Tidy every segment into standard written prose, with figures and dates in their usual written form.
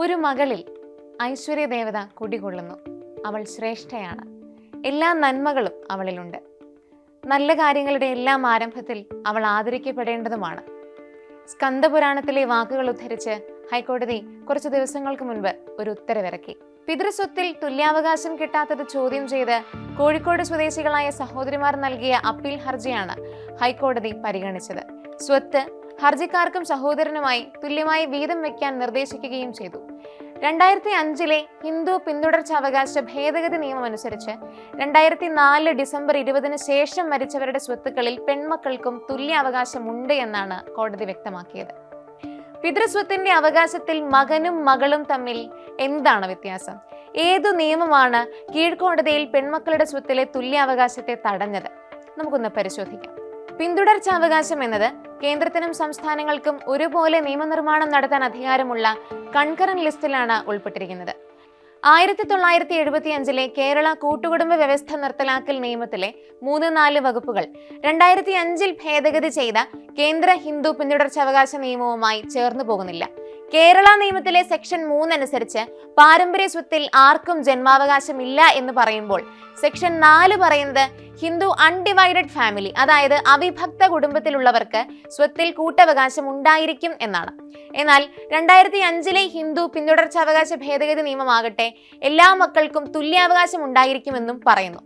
ഒരു മകളിൽ ഐശ്വര്യദേവത കുടികൊള്ളുന്നു. അവൾ ശ്രേഷ്ഠയാണ്. എല്ലാ നന്മകളും അവളിലുണ്ട്. നല്ല കാര്യങ്ങളുടെ എല്ലാം ആരംഭത്തിൽ അവൾ ആദരിക്കപ്പെടേണ്ടതുമാണ്. സ്കന്ദപുരാണത്തിലെ വാക്കുകൾ ഉദ്ധരിച്ച് ഹൈക്കോടതി കുറച്ചു ദിവസങ്ങൾക്ക് മുൻപ് ഒരു ഉത്തരവിറക്കി. പിതൃസ്വത്തിൽ തുല്യാവകാശം കിട്ടാത്തത് ചോദ്യം ചെയ്ത് കോഴിക്കോട് സ്വദേശികളായ സഹോദരിമാർ നൽകിയ അപ്പീൽ ഹർജിയാണ് ഹൈക്കോടതി പരിഗണിച്ചത്. സ്വത്ത് ഹർജിക്കാർക്കും സഹോദരനുമായി തുല്യമായി വീതം വയ്ക്കാൻ നിർദ്ദേശിക്കുകയും ചെയ്തു. 2005 ഹിന്ദു പിന്തുടർച്ചാവകാശ ഭേദഗതി നിയമം അനുസരിച്ച് 2004 ഡിസംബർ 20 ശേഷം മരിച്ചവരുടെ സ്വത്തുക്കളിൽ പെൺമക്കൾക്കും തുല്യ അവകാശമുണ്ട് എന്നാണ് കോടതി വ്യക്തമാക്കിയത്. പിതൃസ്വത്തിന്റെ അവകാശത്തിൽ മകനും മകളും തമ്മിൽ എന്താണ് വ്യത്യാസം? ഏതു നിയമമാണ് കീഴ്ക്കോടതിയിൽ പെൺമക്കളുടെ സ്വത്തിലെ തുല്യാവകാശത്തെ തടഞ്ഞത്? നമുക്കൊന്ന് പരിശോധിക്കാം. പിന്തുടർച്ചാവകാശം എന്നത് കേന്ദ്രത്തിനും സംസ്ഥാനങ്ങൾക്കും ഒരുപോലെ നിയമനിർമ്മാണം നടത്താൻ അധികാരമുള്ള കൺകറന്റ് ലിസ്റ്റിലാണ് ഉൾപ്പെട്ടിരിക്കുന്നത്. 1975 കേരള കൂട്ടുകുടുംബ വ്യവസ്ഥ നിർത്തലാക്കൽ നിയമത്തിലെ 3-4 വകുപ്പുകൾ 2005 ഭേദഗതി ചെയ്ത കേന്ദ്ര ഹിന്ദു പിന്തുടർച്ചാവകാശ നിയമവുമായി ചേർന്നു പോകുന്നില്ല. കേരള നിയമത്തിലെ സെക്ഷൻ 3 അനുസരിച്ച് പാരമ്പര്യ സ്വത്തിൽ ആർക്കും ജന്മാവകാശം ഇല്ല എന്ന് പറയുമ്പോൾ സെക്ഷൻ 4 പറയുന്നത് ഹിന്ദു അൺഡിവൈഡഡ് ഫാമിലി, അതായത് അവിഭക്ത കുടുംബത്തിലുള്ളവർക്ക് സ്വത്തിൽ കൂട്ടവകാശം ഉണ്ടായിരിക്കും എന്നാണ്. എന്നാൽ 2005 ഹിന്ദു പിന്തുടർച്ചാവകാശ ഭേദഗതി നിയമമാകട്ടെ എല്ലാ മക്കൾക്കും തുല്യാവകാശം ഉണ്ടായിരിക്കുമെന്നും പറയുന്നു.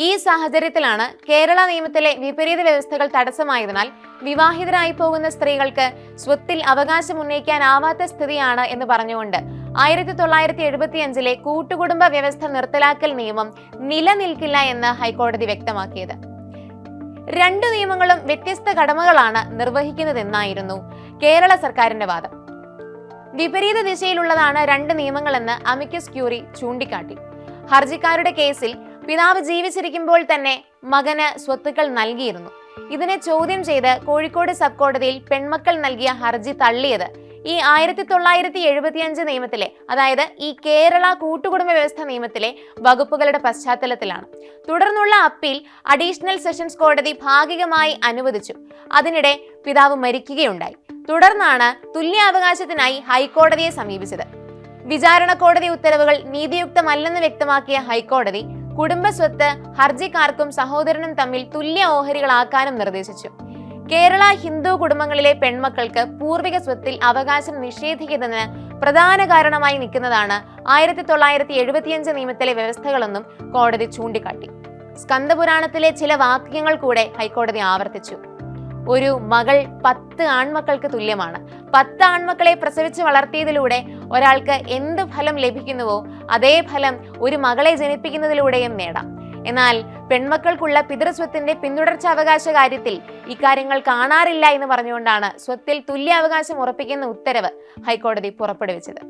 ഈ സാഹചര്യത്തിലാണ് കേരള നിയമത്തിലെ വിപരീത വ്യവസ്ഥകൾ തടസ്സമായതിനാൽ വിവാഹിതരായി പോകുന്ന സ്ത്രീകൾക്ക് സ്വത്തിൽ അവകാശം ഉന്നയിക്കാനാവാത്ത സ്ഥിതിയാണ് എന്ന് പറഞ്ഞുകൊണ്ട് 1975 കൂട്ടുകുടുംബ വ്യവസ്ഥ നിർത്തലാക്കൽ നിയമം നിലനിൽക്കില്ല എന്ന് ഹൈക്കോടതി വ്യക്തമാക്കിയത്. 2 നിയമങ്ങളും വ്യത്യസ്ത കടമകളാണ് നിർവഹിക്കുന്നതെന്നായിരുന്നു കേരള സർക്കാരിന്റെ വാദം. വിപരീത ദിശയിലുള്ളതാണ് 2 നിയമങ്ങളെന്ന് അമിക്കസ് ക്യൂറി ചൂണ്ടിക്കാട്ടി. ഹർജിക്കാരുടെ കേസിൽ പിതാവ് ജീവിച്ചിരിക്കുമ്പോൾ തന്നെ മകന് സ്വത്തുക്കൾ നൽകിയിരുന്നു. ഇതിനെ ചോദ്യം ചെയ്ത് കോഴിക്കോട് സബ് കോടതിയിൽ പെൺമക്കൾ നൽകിയ ഹർജി തള്ളിയത് ഈ 1975 നിയമത്തിലെ, അതായത് ഈ കേരള കൂട്ടുകുടുംബ വ്യവസ്ഥ നിയമത്തിലെ വകുപ്പുകളുടെ പശ്ചാത്തലത്തിലാണ്. തുടർന്നുള്ള അപ്പീൽ അഡീഷണൽ സെഷൻസ് കോടതി ഭാഗികമായി അനുവദിച്ചു. അതിനിടെ പിതാവ് മരിക്കുകയുണ്ടായി. തുടർന്നാണ് തുല്യാവകാശത്തിനായി ഹൈക്കോടതിയെ സമീപിച്ചത്. വിചാരണ കോടതി ഉത്തരവുകൾ നീതിയുക്തമല്ലെന്ന് വ്യക്തമാക്കിയ ഹൈക്കോടതി കുടുംബസ്വത്ത് ഹർജിക്കാർക്കും സഹോദരനും തമ്മിൽ തുല്യ ഓഹരികളാക്കാനും നിർദ്ദേശിച്ചു. കേരള ഹിന്ദു കുടുംബങ്ങളിലെ പെൺമക്കൾക്ക് പൂർവിക സ്വത്തിൽ അവകാശം നിഷേധിക്കുന്നതിന് പ്രധാന കാരണമായി നിൽക്കുന്നതാണ് 1975 നിയമത്തിലെ വ്യവസ്ഥകളെന്നും കോടതി ചൂണ്ടിക്കാട്ടി. സ്കന്ദപുരാണത്തിലെ ചില വാക്യങ്ങൾ കൂടെ ഹൈക്കോടതി ആവർത്തിച്ചു. ഒരു മകൾ 10 ആൺമക്കൾക്ക് തുല്യമാണ്. 10 ആൺമക്കളെ പ്രസവിച്ച് വളർത്തിയതിലൂടെ ഒരാൾക്ക് എന്ത് ഫലം ലഭിക്കുന്നുവോ അതേ ഫലം ഒരു മകളെ ജനിപ്പിക്കുന്നതിലൂടെയും നേടാം. എന്നാൽ പെൺമക്കൾക്കുള്ള പിതൃസ്വത്തിന്റെ പിന്തുടർച്ചാവകാശ കാര്യത്തിൽ ഇക്കാര്യങ്ങൾ കാണാറില്ല എന്ന് പറഞ്ഞുകൊണ്ടാണ് സ്വത്തിൽ തുല്യാവകാശം ഉറപ്പിക്കുന്ന ഉത്തരവ് ഹൈക്കോടതി പുറപ്പെടുവിച്ചത്.